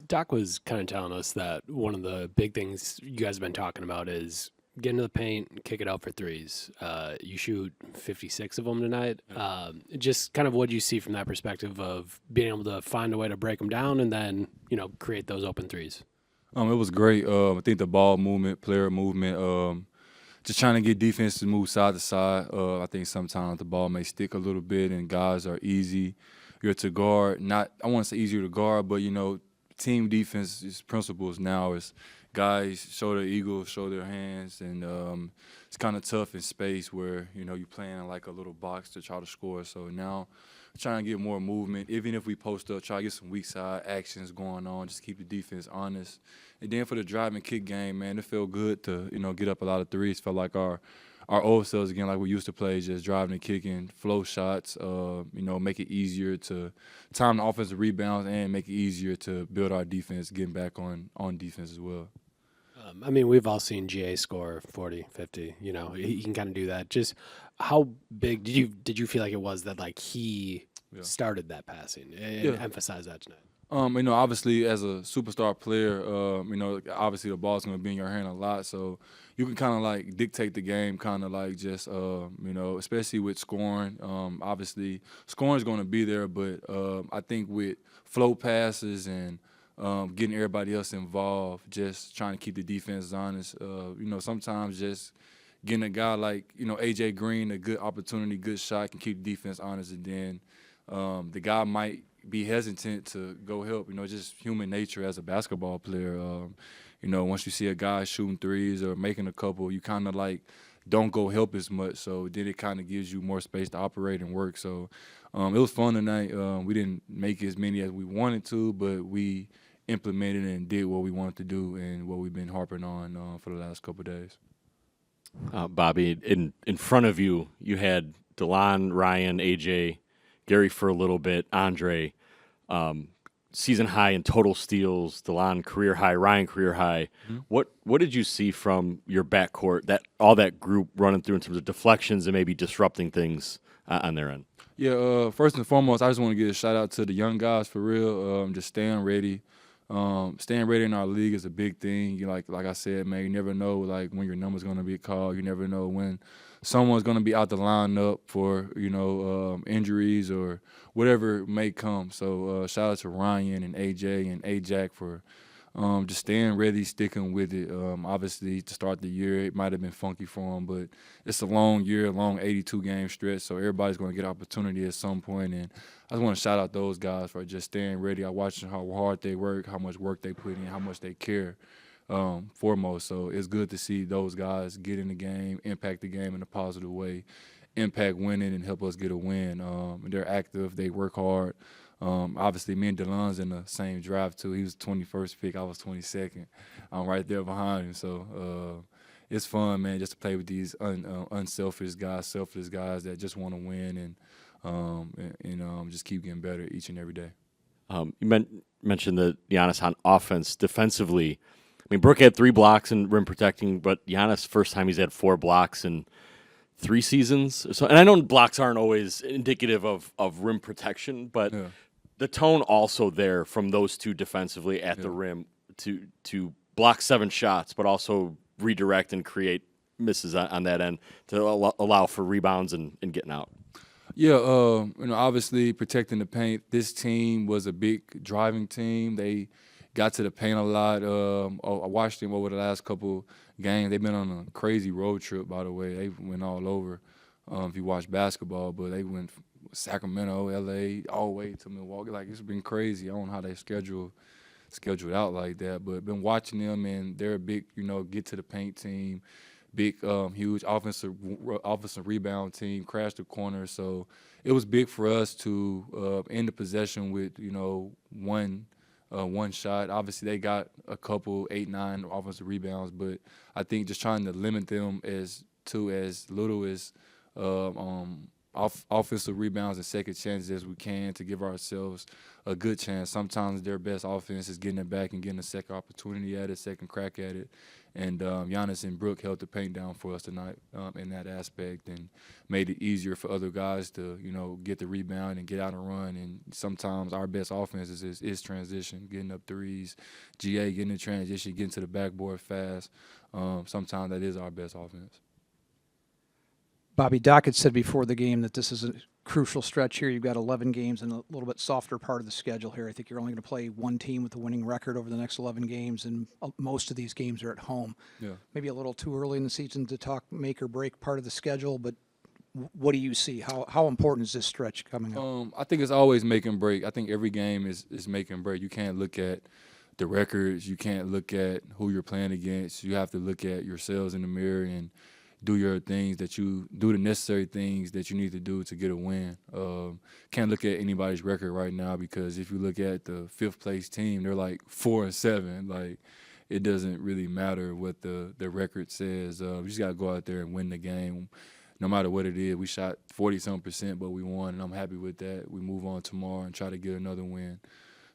Doc was kind of telling us that one of the big things you guys have been talking about is get into the paint, kick it out for threes. You shoot 56 of them tonight. Just kind of what you see from that perspective of being able to find a way to break them down and then, create those open threes. It was great. I think the ball movement, player movement, just trying to get defense to move side to side. I think sometimes the ball may stick a little bit and guys are easy. You're to guard. Not, I want to say easier to guard, but, team defense principles now is guys show their egos, show their hands, and it's kind of tough in space where, you're playing like a little box to try to score. So now trying to get more movement. Even if we post up, try to get some weak side actions going on, just keep the defense honest. And then for the drive and kick game, man, it felt good to, get up a lot of threes. Felt like our old selves again, like we used to play, just driving and kicking, flow shots, make it easier to time the offensive rebounds and make it easier to build our defense, getting back on defense as well. We've all seen GA score 40, 50. He can kind of do that. Just how big did you feel like it was that like he started that passing and emphasized that tonight? Obviously as a superstar player, obviously the ball's going to be in your hand a lot, so you can kind of like dictate the game, kind of like just, especially with scoring. Obviously, scoring is going to be there, but I think with flow passes and getting everybody else involved, just trying to keep the defense honest. Sometimes just getting a guy like, A.J. Green, a good opportunity, good shot, can keep the defense honest, and then the guy might be hesitant to go help. Just human nature as a basketball player. Once you see a guy shooting threes or making a couple, you kind of like don't go help as much. So then it kind of gives you more space to operate and work. So it was fun tonight. We didn't make as many as we wanted to, but we implemented and did what we wanted to do and what we've been harping on for the last couple of days. Bobby, in front of you, you had DeLon, Ryan, AJ, Gary for a little bit, Andre, season high in total steals, DeLon career high, Ryan career high. Mm-hmm. What did you see from your backcourt, that all that group running through in terms of deflections and maybe disrupting things on their end? Yeah, first and foremost, I just want to give a shout out to the young guys for real, just staying ready. Staying ready in our league is a big thing. Like I said, man, you never know like when your number's going to be called. You never know when someone's going to be out the lineup for injuries or whatever may come. So shout out to Ryan and AJ and Ajax for just staying ready, sticking with it. Obviously, to start the year, it might have been funky for them, but it's a long year, long 82-game stretch, so everybody's going to get opportunity at some point. And I just want to shout out those guys for just staying ready. I watched how hard they work, how much work they put in, how much they care foremost. So it's good to see those guys get in the game, impact the game in a positive way, impact winning and help us get a win. They're active. They work hard. Obviously, me and DeLon's in the same draft, too. He was 21st pick. I was 22nd. I'm right there behind him. So it's fun, man, just to play with these unselfish guys, selfless guys that just want to win and just keep getting better each and every day. You mentioned the Giannis on offense. Defensively, Brooke had 3 blocks in rim protecting, but Giannis, first time he's had 4 blocks in 3 seasons. So, and I know blocks aren't always indicative of rim protection, but the tone also there from those two defensively at the rim to block 7 shots, but also redirect and create misses on that end to allow for rebounds and getting out. Yeah, obviously protecting the paint. This team was a big driving team. They got to the paint a lot. I watched them over the last couple games. They've been on a crazy road trip, by the way. They went all over if you watch basketball, but they went from Sacramento, L.A., all the way to Milwaukee. Like, it's been crazy. I don't know how they scheduled out like that, but been watching them, and they're a big, get to the paint team, big, huge offensive rebound team, crash the corner. So it was big for us to end the possession with, one shot. Obviously, they got a couple 8-9 offensive rebounds, but I think just trying to limit them as little as offensive rebounds and second chances as we can to give ourselves a good chance. Sometimes their best offense is getting it back and getting a second opportunity at it, second crack at it. And Giannis and Brook held the paint down for us tonight in that aspect and made it easier for other guys to, get the rebound and get out and run. And sometimes our best offense is transition, getting up threes, GA, getting in transition, getting to the backboard fast. Sometimes that is our best offense. Bobby, Doc had said before the game that this is a crucial stretch here. You've got 11 games and a little bit softer part of the schedule here. I think you're only going to play one team with a winning record over the next 11 games, and most of these games are at home. Yeah. Maybe a little too early in the season to talk make or break part of the schedule, but what do you see? How important is this stretch coming up? I think it's always make and break. I think every game is make and break. You can't look at the records. You can't look at who you're playing against. You have to look at yourselves in the mirror and do your things do the necessary things that you need to do to get a win. Can't look at anybody's record right now because if you look at the fifth place team, they're like 4-7. Like it doesn't really matter what the record says. You just gotta go out there and win the game, no matter what it is. We shot 40-some%, but we won, and I'm happy with that. We move on tomorrow and try to get another win.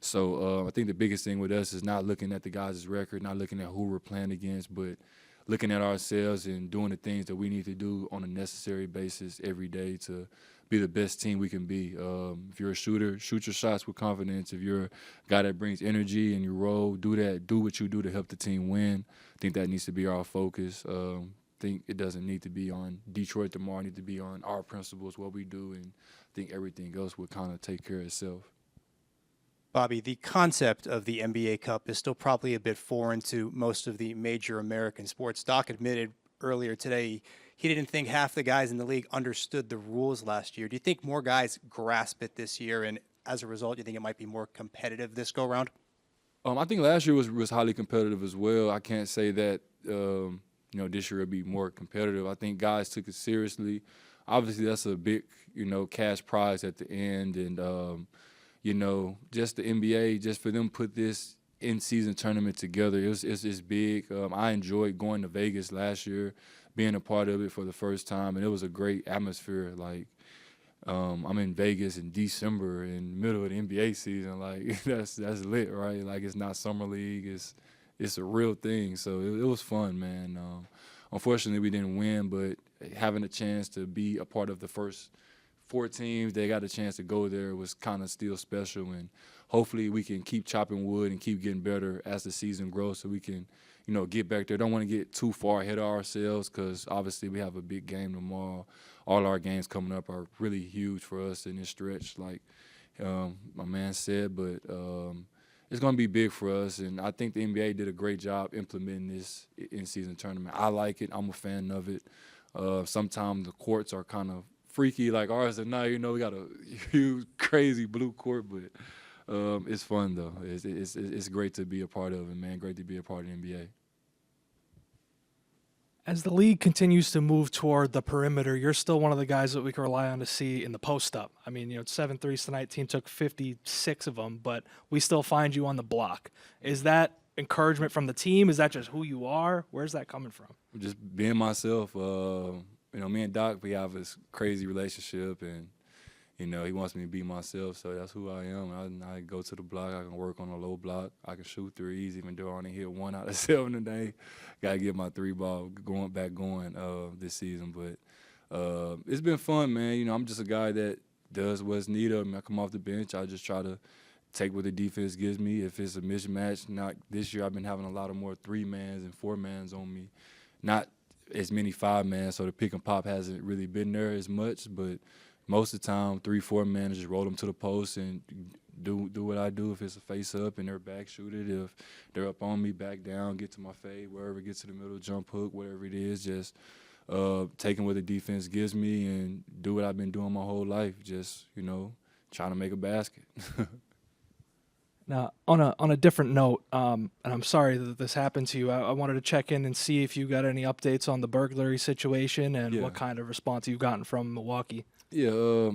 So I think the biggest thing with us is not looking at the guys' record, not looking at who we're playing against, but looking at ourselves and doing the things that we need to do on a necessary basis every day to be the best team we can be. If you're a shooter, shoot your shots with confidence. If you're a guy that brings energy and you roll, do that. Do what you do to help the team win. I think that needs to be our focus. I think it doesn't need to be on Detroit tomorrow. It needs to be on our principles, what we do, and I think everything else will kind of take care of itself. Bobby, the concept of the NBA Cup is still probably a bit foreign to most of the major American sports. Doc admitted earlier today he didn't think half the guys in the league understood the rules last year. Do you think more guys grasp it this year, and as a result, do you think it might be more competitive this go-round? I think last year was highly competitive as well. I can't say that this year will be more competitive. I think guys took it seriously. Obviously, that's a big cash prize at the end, and just the NBA, just for them put this in-season tournament together, it's big. I enjoyed going to Vegas last year, being a part of it for the first time, and it was a great atmosphere. Like, I'm in Vegas in December in the middle of the NBA season. Like, that's lit, right? Like, it's not summer league. It's a real thing. So it was fun, man. Unfortunately, we didn't win, but having a chance to be a part of the first 4 teams, they got a chance to go there was kind of still special, and hopefully we can keep chopping wood and keep getting better as the season grows so we can, get back there. Don't want to get too far ahead of ourselves because obviously we have a big game tomorrow. All our games coming up are really huge for us in this stretch, like my man said, but it's going to be big for us, and I think the NBA did a great job implementing this in-season tournament. I like it. I'm a fan of it. Sometimes the courts are kind of freaky like ours tonight. We got a huge, crazy blue court, but it's fun though. It's great to be a part of it, man. Great to be a part of the NBA. As the league continues to move toward the perimeter, you're still one of the guys that we can rely on to see in the post-up. I mean, it's 7 threes tonight. Team took 56 of them, but we still find you on the block. Is that encouragement from the team? Is that just who you are? Where's that coming from? Just being myself. Me and Doc, we have this crazy relationship, and he wants me to be myself, so that's who I am. I go to the block. I can work on a low block. I can shoot threes, even though I only hit 1 out of 7 today. Got to get my 3-ball going this season. But it's been fun, man. I'm just a guy that does what's needed. I come off the bench. I just try to take what the defense gives me. If it's a mismatch, not this year, I've been having a lot of more 3-mans and 4-mans on me. Not as many 5-man, so the pick and pop hasn't really been there as much, but most of the time 3-4-man just roll them to the post and do what I do. If it's a face up and they're back, shoot it. If they're up on me, back down, get to my fade, wherever, get to the middle, jump hook, whatever it is, just taking what the defense gives me and do what I've been doing my whole life, just trying to make a basket. Now, on a different note, and I'm sorry that this happened to you, I wanted to check in and see if you got any updates on the burglary situation and what kind of response you've gotten from Milwaukee. Yeah,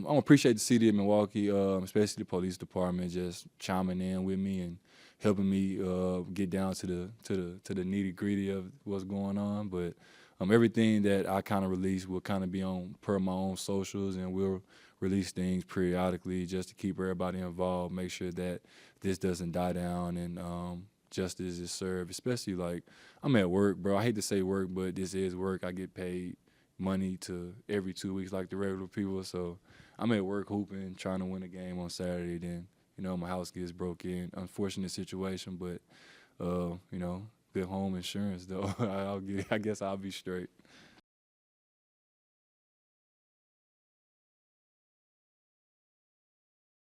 I appreciate the city of Milwaukee, especially the police department, just chiming in with me and helping me get down to the nitty gritty of what's going on. But everything that I kind of release will kind of be on per my own socials, and we'll release things periodically just to keep everybody involved, make sure that this doesn't die down and justice is served. Especially like I'm at work, bro. I hate to say work, but this is work. I get paid money to every 2 weeks like the regular people, so I'm at work hooping, trying to win a game on Saturday. Then my house gets broke in. Unfortunate situation, but good home insurance though. I guess I'll be straight.